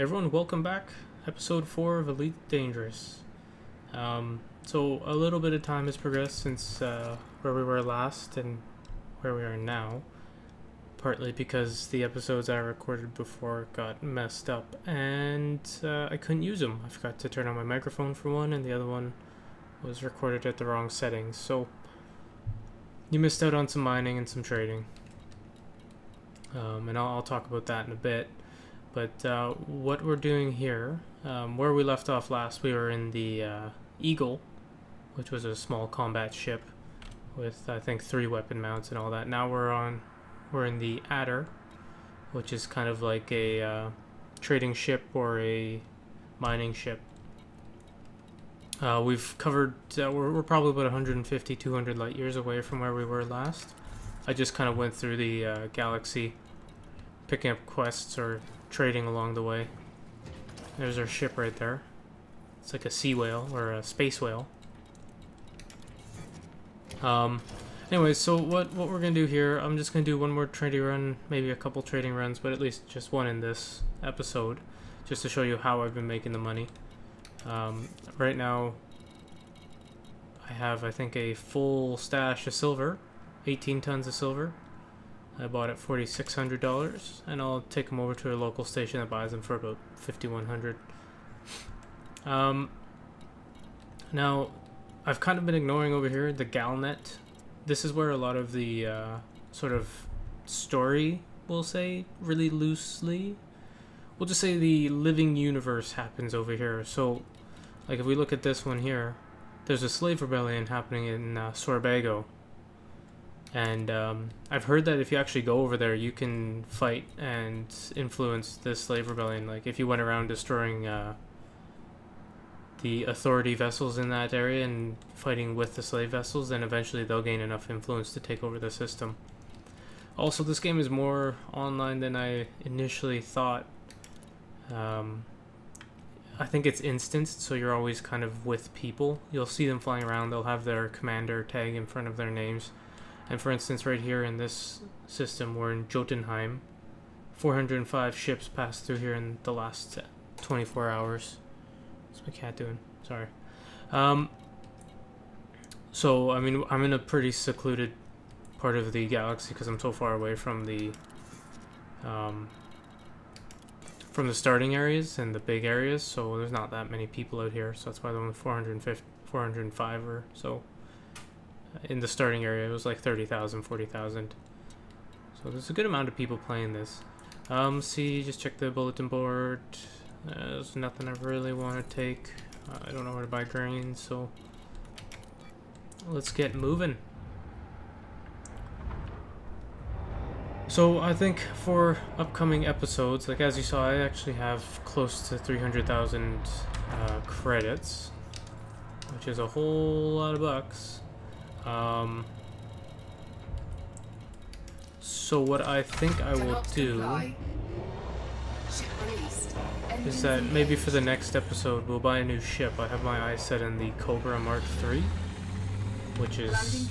Everyone, welcome back. Episode 4 of Elite Dangerous. So a little bit of time has progressed since where we were last and where we are now. Partly because the episodes I recorded before got messed up and I couldn't use them. I forgot to turn on my microphone for one, and the other one was recorded at the wrong settings. So you missed out on some mining and some trading. And I'll talk about that in a bit. But what we're doing here, where we left off last, we were in the Eagle, which was a small combat ship with, I think, 3 weapon mounts and all that. Now we're in the Adder, which is kind of like a trading ship or a mining ship. We've covered, we're probably about 150, 200 light years away from where we were last. I just kind of went through the galaxy, picking up quests or trading along the way. There's our ship right there. It's like a sea whale or a space whale. Anyways, so what we're gonna do here, I'm just gonna do one more trading run, maybe a couple trading runs, but at least just one in this episode, just to show you how I've been making the money. Right now I have, I think, a full stash of silver, 18 tons of silver. I bought it $4,600, and I'll take them over to a local station that buys them for about $5,100. Now, I've kind of been ignoring over here the Galnet. This is where a lot of the sort of story, we'll say, really loosely, we'll just say the living universe happens over here. So, like if we look at this one here, there's a slave rebellion happening in Sorbago. And I've heard that if you actually go over there, you can fight and influence the slave rebellion. Like if you went around destroying the authority vessels in that area and fighting with the slave vessels, then eventually they'll gain enough influence to take over the system. Also, this game is more online than I initially thought. I think it's instanced, so you're always kind of with people. You'll see them flying around. They'll have their commander tag in front of their names. And for instance, right here in this system, we're in Jotunheim. 405 ships passed through here in the last 24 hours. What's my cat doing? Sorry. So, I mean, I'm in a pretty secluded part of the galaxy because I'm so far away from the starting areas and the big areas. So there's not that many people out here. So that's why there are only 405 or so. In the starting area, it was like 30,000, 40,000. So there's a good amount of people playing this. See, just check the bulletin board. There's nothing I really want to take. I don't know where to buy grain, so let's get moving. So I think for upcoming episodes, like as you saw, I actually have close to 300,000 credits, which is a whole lot of bucks. So what I think I will do is that maybe for the next episode we'll buy a new ship. I have my eyes set on the Cobra Mark III, which is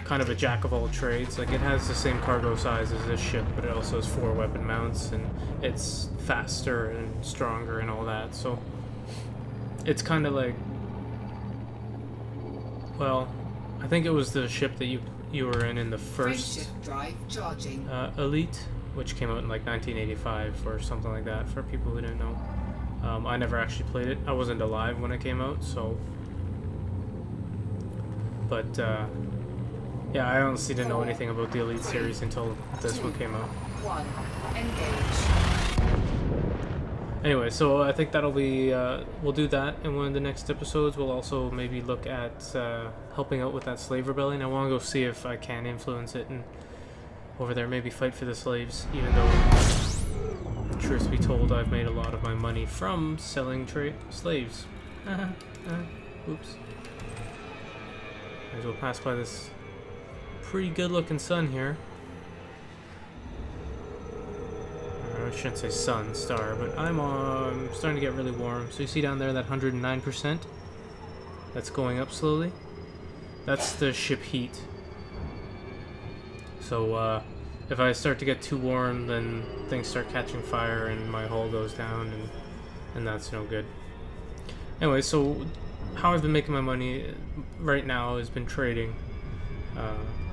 kind of a jack of all trades. Like it has the same cargo size as this ship, but it also has 4 weapon mounts and it's faster and stronger and all that. So it's kind of like, well, I think it was the ship that you were in the first Elite, which came out in like 1985 or something like that, for people who didn't know. I never actually played it. I wasn't alive when it came out, so... But, yeah, I honestly didn't know anything about the Elite series until this one came out. Anyway, so I think that'll be, we'll do that in one of the next episodes. We'll also maybe look at helping out with that slave rebellion. I want to go see if I can influence it and over there maybe fight for the slaves, even though, truth be told, I've made a lot of my money from selling slaves. Oops. Might as well pass by this pretty good looking sun here. I shouldn't say sun, star, but I'm starting to get really warm. So you see down there that 109%? That's going up slowly. That's the ship heat. So if I start to get too warm, then things start catching fire and my hull goes down, and and that's no good. Anyway, so how I've been making my money right now has been trading.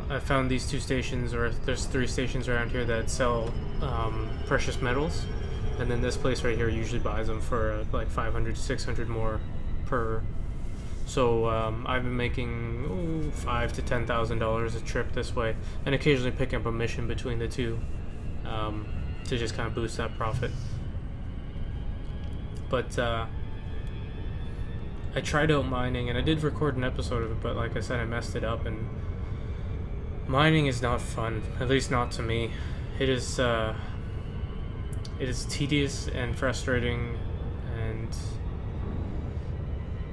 I found these 2 stations, or there's 3 stations around here that sell precious metals, and then this place right here usually buys them for like 500 to 600 more per. So I've been making $5,000 to $10,000 a trip this way, and occasionally picking up a mission between the 2 to just kind of boost that profit. But I tried out mining, and I did record an episode of it, but like I said, I messed it up, and mining is not fun, at least not to me. It is tedious and frustrating, and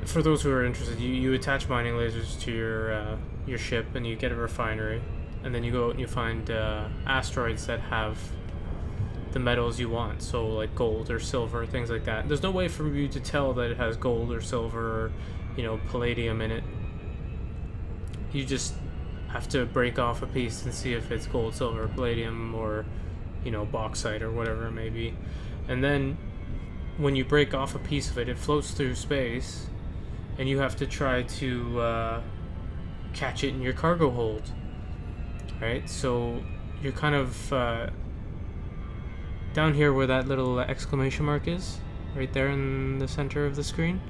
for those who are interested, you attach mining lasers to your ship, and you get a refinery, and then you go out and you find asteroids that have the metals you want, so like gold or silver, things like that. There's no way for you to tell that it has gold or silver or, you know, palladium in it. You just have to break off a piece and see if it's gold, silver, palladium, or, you know, bauxite or whatever it may be. And then when you break off a piece of it, it floats through space, and you have to try to catch it in your cargo hold. Right? So you're kind of down here where that little exclamation mark is, right there in the center of the screen.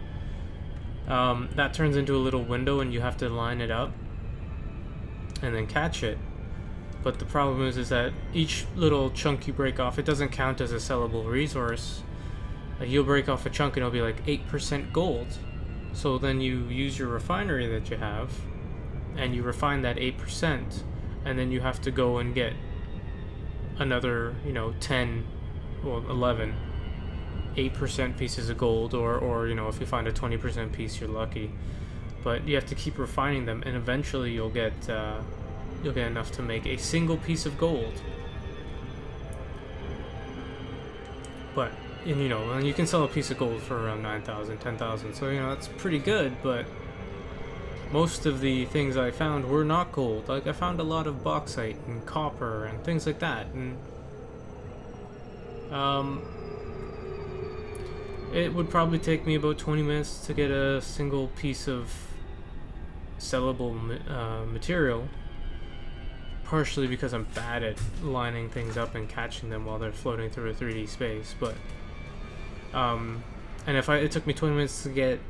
That turns into a little window, and you have to line it up and then catch it. But the problem is that each little chunk you break off, it doesn't count as a sellable resource. You'll break off a chunk and it'll be like 8% gold. So then you use your refinery that you have, and you refine that 8%, and then you have to go and get another, you know, 10, well, 11 8% pieces of gold, or you know, if you find a 20% piece, you're lucky. But you have to keep refining them, and eventually you'll get enough to make a single piece of gold. But, and you know, and you can sell a piece of gold for around 9,000, 10,000, so you know, that's pretty good. But most of the things I found were not gold. Like, I found a lot of bauxite and copper and things like that, and it would probably take me about 20 minutes to get a single piece of sellable material, partially because I'm bad at lining things up and catching them while they're floating through a 3D space. But and if it took me 20 minutes to get,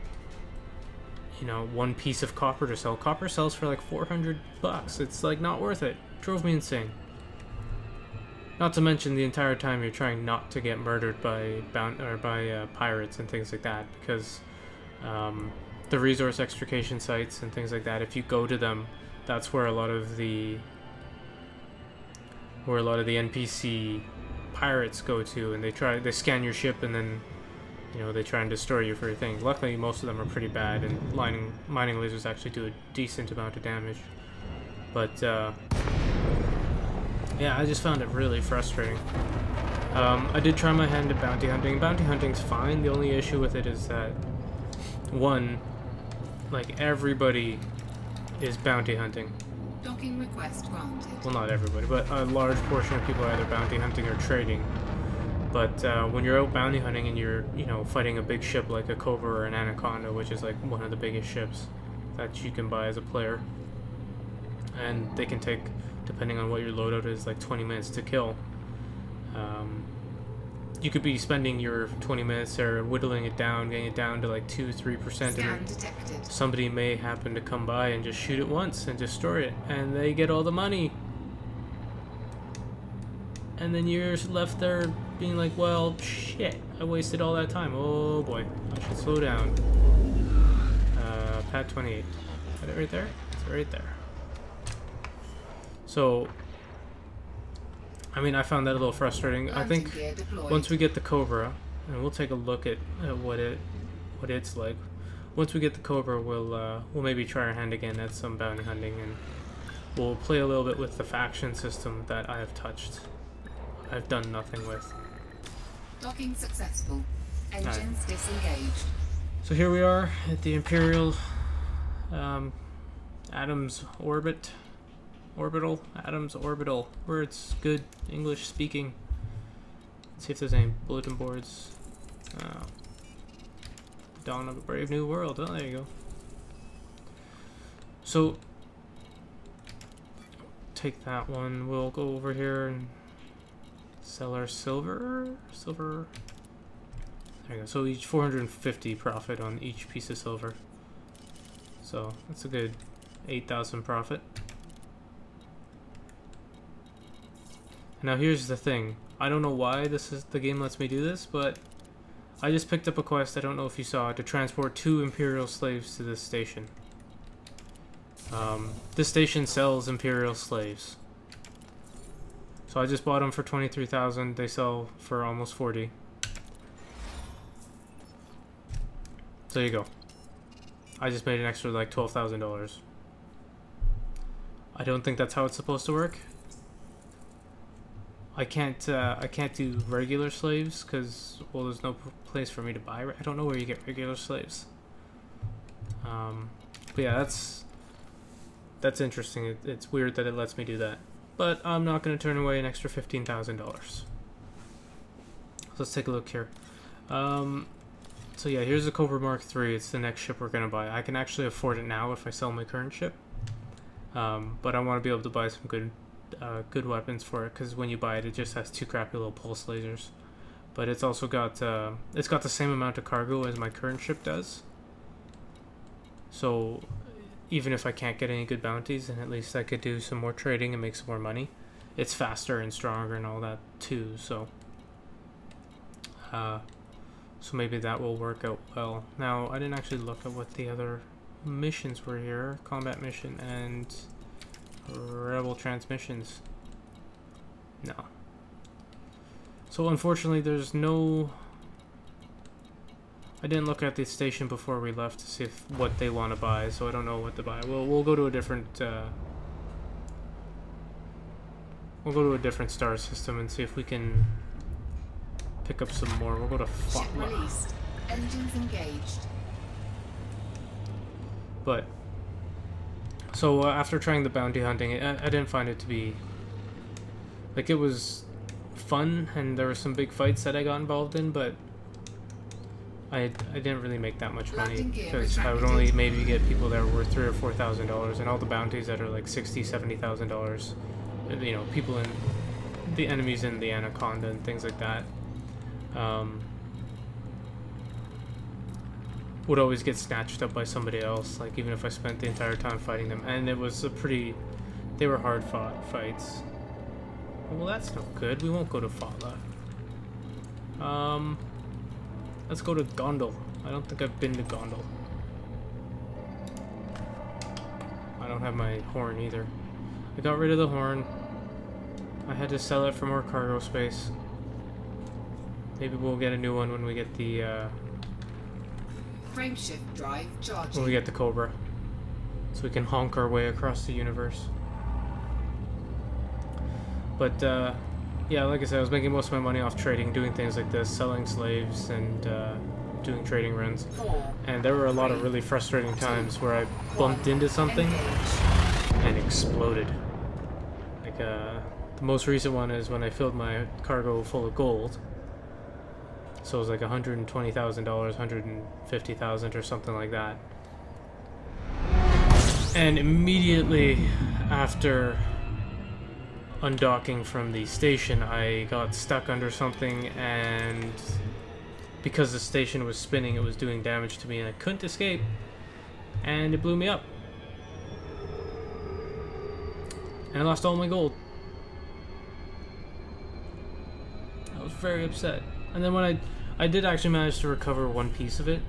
you know, 1 piece of copper to sell. Copper sells for like $400. It's like not worth it. Drove me insane. Not to mention the entire time you're trying not to get murdered by pirates and things like that, because the resource extrication sites and things like that, if you go to them, that's where a lot of the NPC pirates go to, and they scan your ship, and then, you know, they try and destroy you for your things. Luckily, most of them are pretty bad, and mining lasers actually do a decent amount of damage. But yeah, I just found it really frustrating. I did try my hand at bounty hunting. Bounty hunting's fine. The only issue with it is that, one, like, everybody is bounty hunting. Docking request granted. Well, not everybody, but a large portion of people are either bounty hunting or trading. But when you're out bounty hunting and you're, you know, fighting a big ship like a Cobra or an Anaconda, which is like one of the biggest ships that you can buy as a player, and they can take, depending on what your loadout is, like 20 minutes to kill. You could be spending your 20 minutes there whittling it down, getting it down to like 2-3%, and somebody may happen to come by and just shoot it once and destroy it, and they get all the money. And then you're left there being like, well, shit, I wasted all that time. Oh boy, I should slow down. Pad 28. Got it right there? It's right there. So, I mean, I found that a little frustrating. I think once we get the Cobra, and we'll take a look at what it's like. Once we get the Cobra, we'll maybe try our hand again at some bounty hunting, and we'll play a little bit with the faction system that I have touched. I've done nothing with. Docking successful. Engines disengaged. So here we are at the Imperial Adams Orbit. Orbital? Adams Orbital. Words. Good English speaking. Let's see if there's any bulletin boards. Dawn of a Brave New World. Oh, there you go. So, take that one. We'll go over here and sell our silver. Silver. There you go. So each 450 profit on each piece of silver. So that's a good 8,000 profit. Now here's the thing. I don't know why the game lets me do this, but I just picked up a quest, I don't know if you saw it, to transport 2 Imperial slaves to this station. This station sells Imperial slaves. So I just bought them for 23,000. They sell for almost 40. So there you go. I just made an extra like $12,000. I don't think that's how it's supposed to work. I can't do regular slaves because, well, there's no place for me to buy. I don't know where you get regular slaves. But yeah, that's interesting. It's weird that it lets me do that. But I'm not going to turn away an extra $15,000. Let's take a look here. So yeah, here's the Cobra Mark III. It's the next ship we're going to buy. I can actually afford it now if I sell my current ship. But I want to be able to buy some good weapons for it, because when you buy it, it just has 2 crappy little pulse lasers. But it's also got it's got the same amount of cargo as my current ship does. So even if I can't get any good bounties, then at least I could do some more trading and make some more money. It's faster and stronger and all that too. So so maybe that will work out well. Now I didn't actually look at what the other missions were here. Combat mission and rebel transmissions. No. So unfortunately there's no... I didn't look at the station before we left to see what they want to buy, so I don't know what to buy. We'll go to a different star system and see if we can pick up some more. We'll go to Ship released. Engines engaged. But so after trying the bounty hunting, I didn't find it to be like, it was fun and there were some big fights that I got involved in, but I didn't really make that much money because I would only maybe get people that were $3,000 or $4,000, and all the bounties that are like $60,000, $70,000. You know, people in the enemies in the Anaconda and things like that. Would always get snatched up by somebody else, like even if I spent the entire time fighting them. And it was they were hard fought fights. Well, that's not good. We won't go to Fatla. Let's go to Gondol. I don't think I've been to Gondol. I don't have my horn either. I got rid of the horn. I had to sell it for more cargo space. Maybe we'll get a new one when we get the Frameshift drive charging. when we get the Cobra, so we can honk our way across the universe. But yeah, like I said, I was making most of my money off trading, doing things like this, selling slaves and doing trading runs. And there were a lot of really frustrating times where I bumped into something and exploded. Like the most recent one is when I filled my cargo full of gold. So it was like $120,000, $150,000 or something like that. And immediately after undocking from the station, I got stuck under something, and because the station was spinning, it was doing damage to me and I couldn't escape, and it blew me up. And I lost all my gold. I was very upset. And then when I did actually manage to recover one piece of it,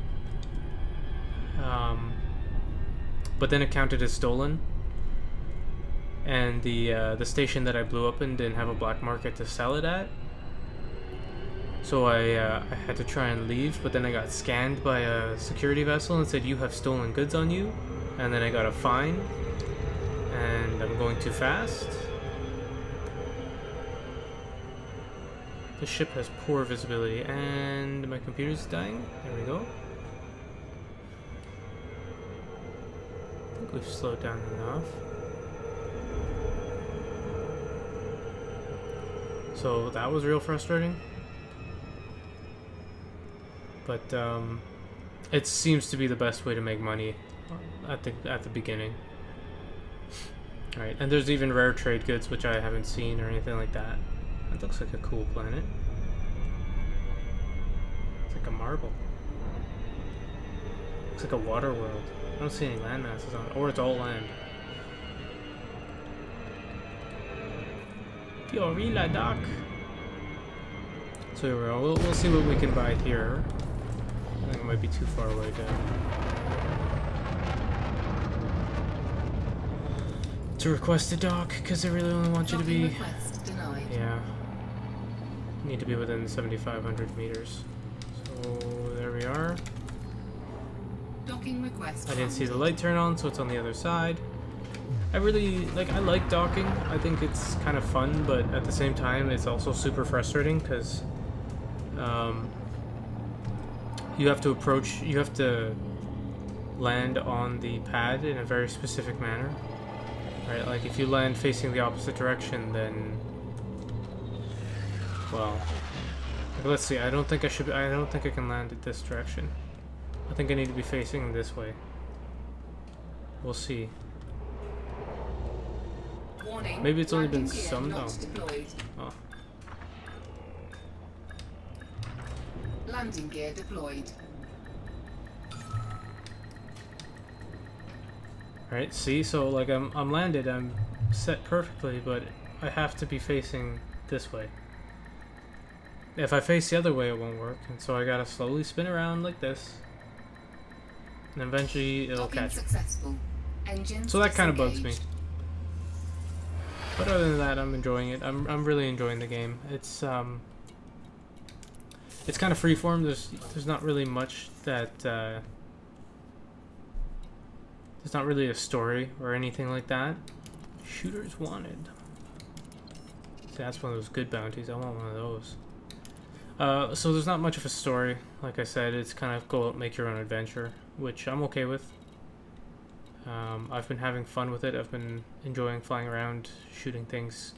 but then it counted as stolen, and the station that I blew up in didn't have a black market to sell it at, so I had to try and leave. But then I got scanned by a security vessel and said, "You have stolen goods on you," and then I got a fine, and I'm going too fast. The ship has poor visibility, and my computer's dying. There we go. I think we've slowed down enough. So that was real frustrating. But It seems to be the best way to make money at the beginning. Alright, and there's even rare trade goods which I haven't seen or anything like that. That looks like a cool planet. It's like a marble. Looks like a water world. I don't see any land masses on it, or it's all land. Fiorilla Dock. So here we go. We'll see what we can buy here. I think it might be too far away to request a dock, because they really only want you to be... Request denied. Yeah. Need to be within 7,500 meters. So there we are. Docking request. I didn't see the light turn on, so it's on the other side. I really, I like docking. I think it's kind of fun, but at the same time, it's also super frustrating, because you have to land on the pad in a very specific manner. Right, like if you land facing the opposite direction, then, well, let's see. I don't think I can land it this direction. I think I need to be facing this way. We'll see. Warning, Maybe it's only been landing gear some. not Oh. deployed. Oh. Landing gear deployed. Right. See, so like I'm landed. I'm set perfectly, but I have to be facing this way. If I face the other way, it won't work, and so I gotta slowly spin around like this, and eventually it'll Docking catch. successful. Engines So that kind of bugs me. disengaged. But other than that, I'm enjoying it. I'm really enjoying the game. It's kind of freeform. There's not really much that there's not really a story or anything like that. Shooters wanted. See, that's one of those good bounties. I want one of those. So there's not much of a story. Like I said, it's kind of go out, make your own adventure, which I'm okay with. I've been having fun with it. I've been enjoying flying around, shooting things,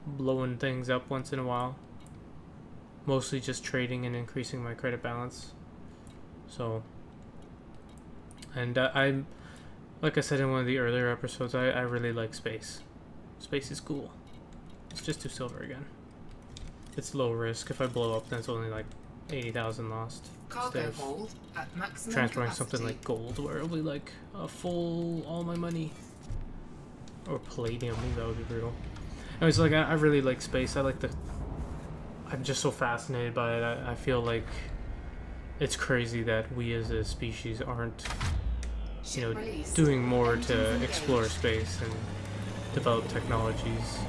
blowing things up once in a while. Mostly just trading and increasing my credit balance. So, and I'm, like I said in one of the earlier episodes, I really like space. Space is cool. Let's just do silver again. It's low risk. If I blow up, then it's only like 80,000 lost. Cargo Instead of hold at maximum transferring capacity. something like gold, where it'll be like a full all my money, or palladium. That would be brutal. Anyways, like I really like space. I'm just so fascinated by it. I feel like it's crazy that we as a species aren't, you know, Release. doing more Engines to engaged. explore space and develop technologies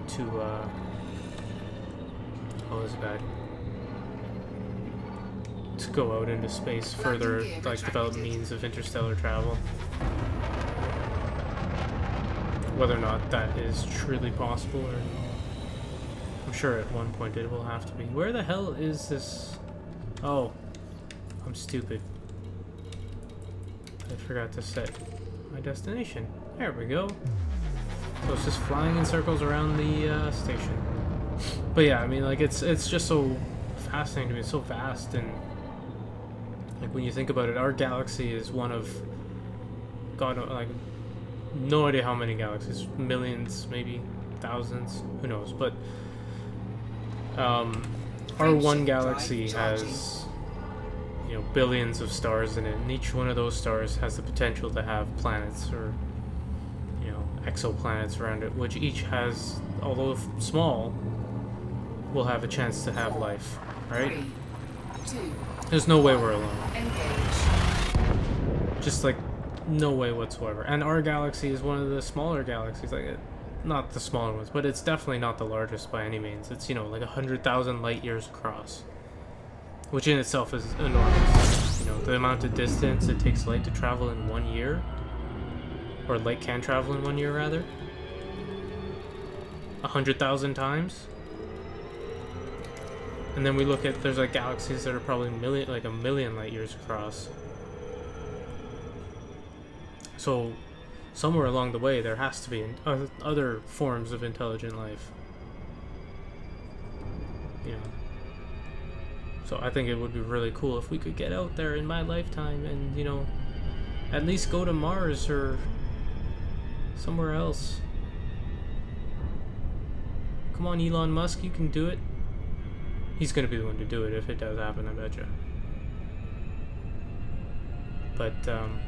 to oh, this is bad. To go out into space further, Landing gear like develop retracted. means of interstellar travel. Whether or not that is truly possible, or I'm sure at one point it will have to be. Where the hell is this? Oh, I'm stupid. I forgot to set my destination. There we go. So it's just flying in circles around the station. But yeah, I mean, like it's just so fascinating to me. It's so vast, and like when you think about it, our galaxy is one of, God, like no idea how many galaxies, millions, maybe thousands, who knows? But our one galaxy has, you know, billions of stars in it, and each one of those stars has the potential to have planets or, you know, exoplanets around it, which each has, although small, will have a chance to have life, right? 3, 2, There's no way we're alone. engage. Just like no way whatsoever. And our galaxy is one of the smaller galaxies, like not the smaller ones, but it's definitely not the largest by any means. It's, you know, like 100,000 light years across, which in itself is enormous. You know, the amount of distance it takes light to travel in 1 year, or light can travel in 1 year rather, 100,000 times. And then we look at, there's like galaxies that are probably a million light years across. So somewhere along the way there has to be other forms of intelligent life. You know. So I think it would be really cool if we could get out there in my lifetime and, you know, at least go to Mars or somewhere else. Come on, Elon Musk, you can do it. He's gonna be the one to do it if it does happen, I betcha. But, and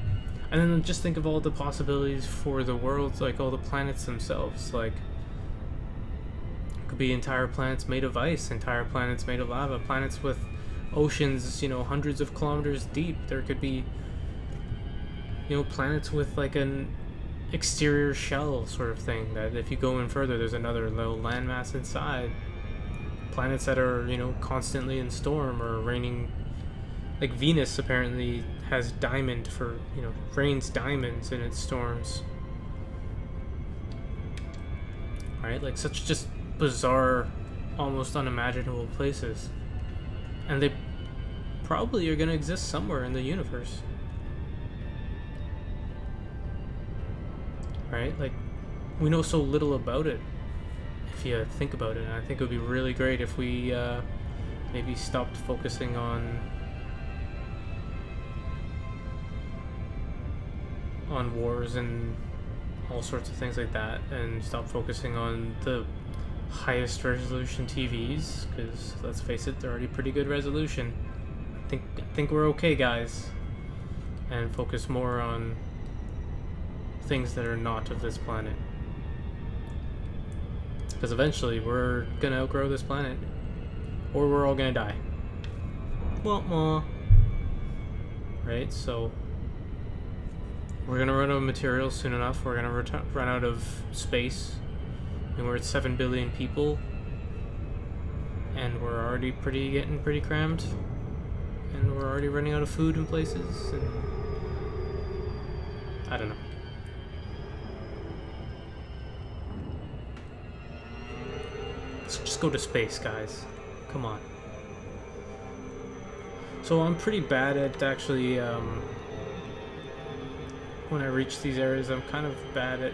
then just think of all the possibilities for the worlds, like all the planets themselves. Like, it could be entire planets made of ice, entire planets made of lava, planets with oceans, you know, hundreds of kilometers deep. There could be, you know, planets with like an exterior shell sort of thing, that if you go in further, there's another little landmass inside. Planets that are, you know, constantly in storm or raining. Like Venus apparently has diamond for, you know, rains diamonds in its storms. Right? Like such just bizarre, almost unimaginable places. And they probably are going to exist somewhere in the universe. Right? Like, we know so little about it, if you think about it. And I think it would be really great if we maybe stopped focusing on wars and all sorts of things like that, and stop focusing on the highest resolution TVs, because let's face it, they're already pretty good resolution. I think we're okay, guys, and focus more on things that are not of this planet, because eventually we're gonna outgrow this planet, or we're all gonna die. Well, right? So we're gonna run out of materials soon enough. We're gonna run out of space, and we're at 7 billion people, and we're already getting pretty crammed, and we're already running out of food in places, and I don't know. Let's just go to space, guys. Come on. So I'm pretty bad at actually, when I reach these areas, I'm kind of bad at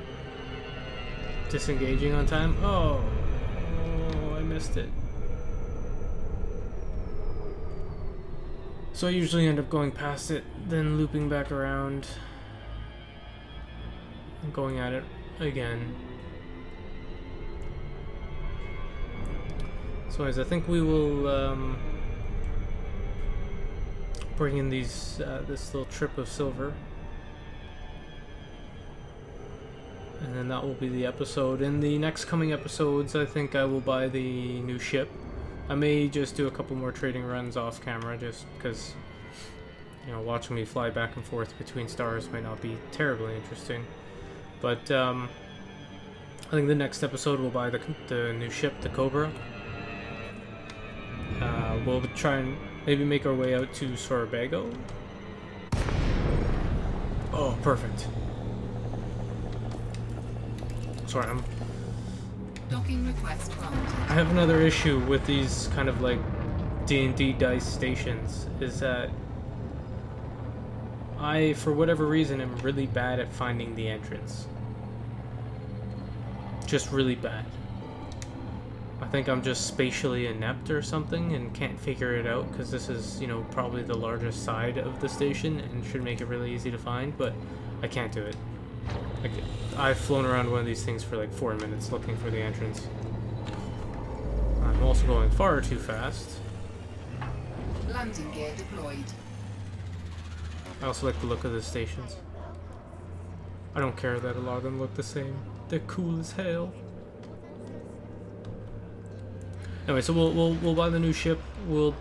disengaging on time. Oh, I missed it. So I usually end up going past it, then looping back around, and going at it again. So anyways, I think we will bring in these this little trip of silver, and then that will be the episode. In the next coming episodes, I think I will buy the new ship. I may just do a couple more trading runs off camera, just because, you know, watching me fly back and forth between stars might not be terribly interesting. But I think the next episode we'll buy the new ship, the Cobra. We'll try and maybe make our way out to Sorbago. Oh, perfect. Sorry, Docking request granted. I have another issue with these kind of like D&D dice stations, is that I, for whatever reason, am really bad at finding the entrance. Just really bad. I think I'm just spatially inept or something and can't figure it out, because this is, you know, probably the largest side of the station and should make it really easy to find, but I can't do it. Like, I've flown around one of these things for like 4 minutes looking for the entrance. I'm also going far too fast. Landing gear deployed. I also like the look of the stations. I don't care that a lot of them look the same. They're cool as hell. Anyway, so we'll buy the new ship. We'll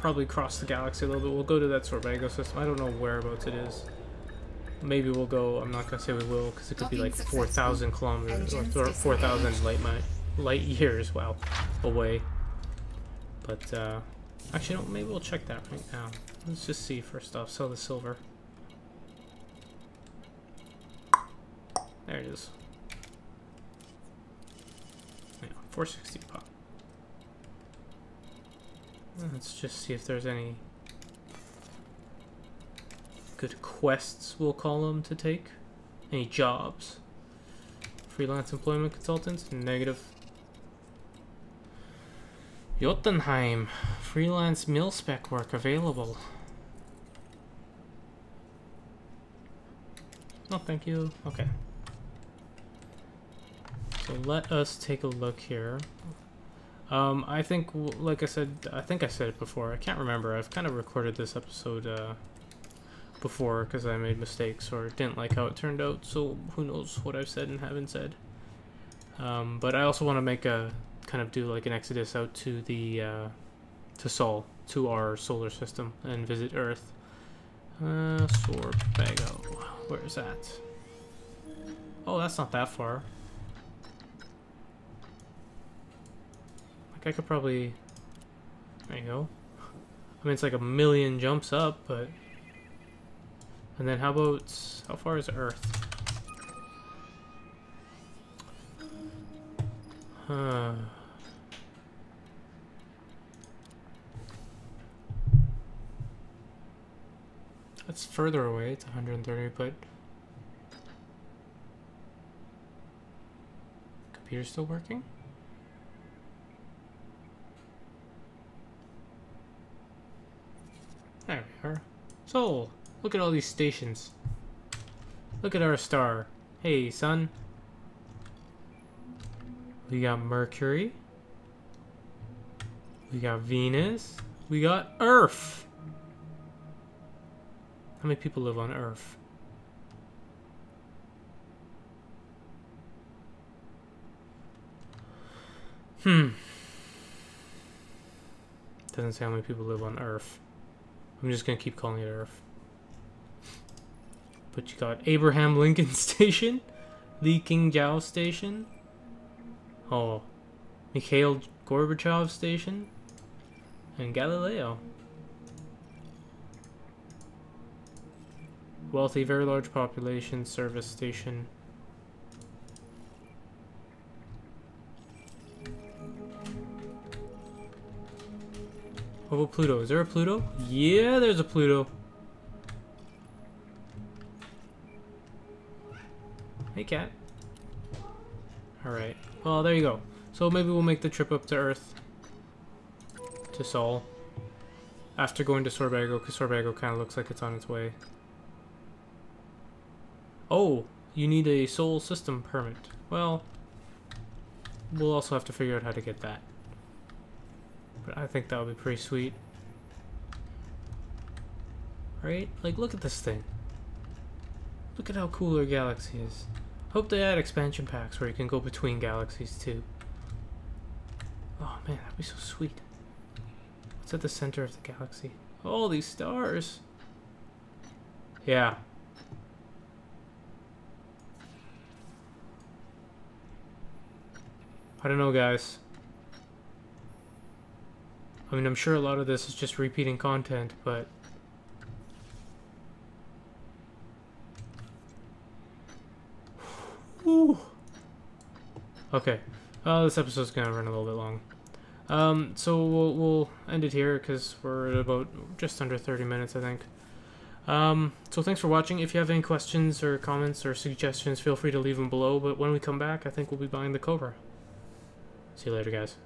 probably cross the galaxy a little bit. We'll go to that Sorbago system. I don't know whereabouts it is. Maybe we'll go. I'm not gonna say we will, because it could be like 4,000 kilometers or 4,000 light years. Wow, away. But actually, no. Maybe we'll check that right now. Let's just see first off. Sell the silver. There it is. Yeah, 460 pop. Let's just see if there's any good quests, we'll call them, to take. Any jobs. Freelance employment consultants? Negative. Jotunheim. Freelance mil-spec work available. No, thank you. Okay. So let us take a look here. I think, like I said, I think I said it before. I can't remember. I've kind of recorded this episode before because I made mistakes or didn't like how it turned out. So who knows what I've said and haven't said. But I also want to make a kind of do like an exodus out to the to Sol, to our solar system, and visit Earth. Sorbago. Where is that? Oh, that's not that far. I could probably... There you go. I mean, it's like a million jumps up, but... And then how about... How far is Earth? That's further away. It's 130, but... Computer's still working? There we are. So, look at all these stations. Look at our star. Hey, sun. We got Mercury. We got Venus. We got Earth. How many people live on Earth? Doesn't say how many people live on Earth. I'm just gonna keep calling it Earth. But you got Abraham Lincoln Station, Li Qingjiao Station, oh, Mikhail Gorbachev Station, and Galileo. Wealthy, very large population, service station. What about Pluto? Is there a Pluto? Yeah, there's a Pluto. Hey, cat. Alright. Well, there you go. So maybe we'll make the trip up to Earth. To Sol. After going to Sorbago, because Sorbago kind of looks like it's on its way. Oh, you need a Sol system permit. Well, we'll also have to figure out how to get that. But I think that would be pretty sweet. Right? Like, look at this thing. Look at how cool our galaxy is. Hope they add expansion packs where you can go between galaxies too. Oh man, that'd be so sweet. What's at the center of the galaxy? All these stars. Yeah. I don't know, guys. I mean, I'm sure a lot of this is just repeating content, but... Whew. Okay. This episode's gonna run a little bit long. So we'll end it here, because we're at about just under 30 minutes, I think. So thanks for watching. If you have any questions or comments or suggestions, feel free to leave them below, but when we come back, I think we'll be buying the Cobra. See you later, guys.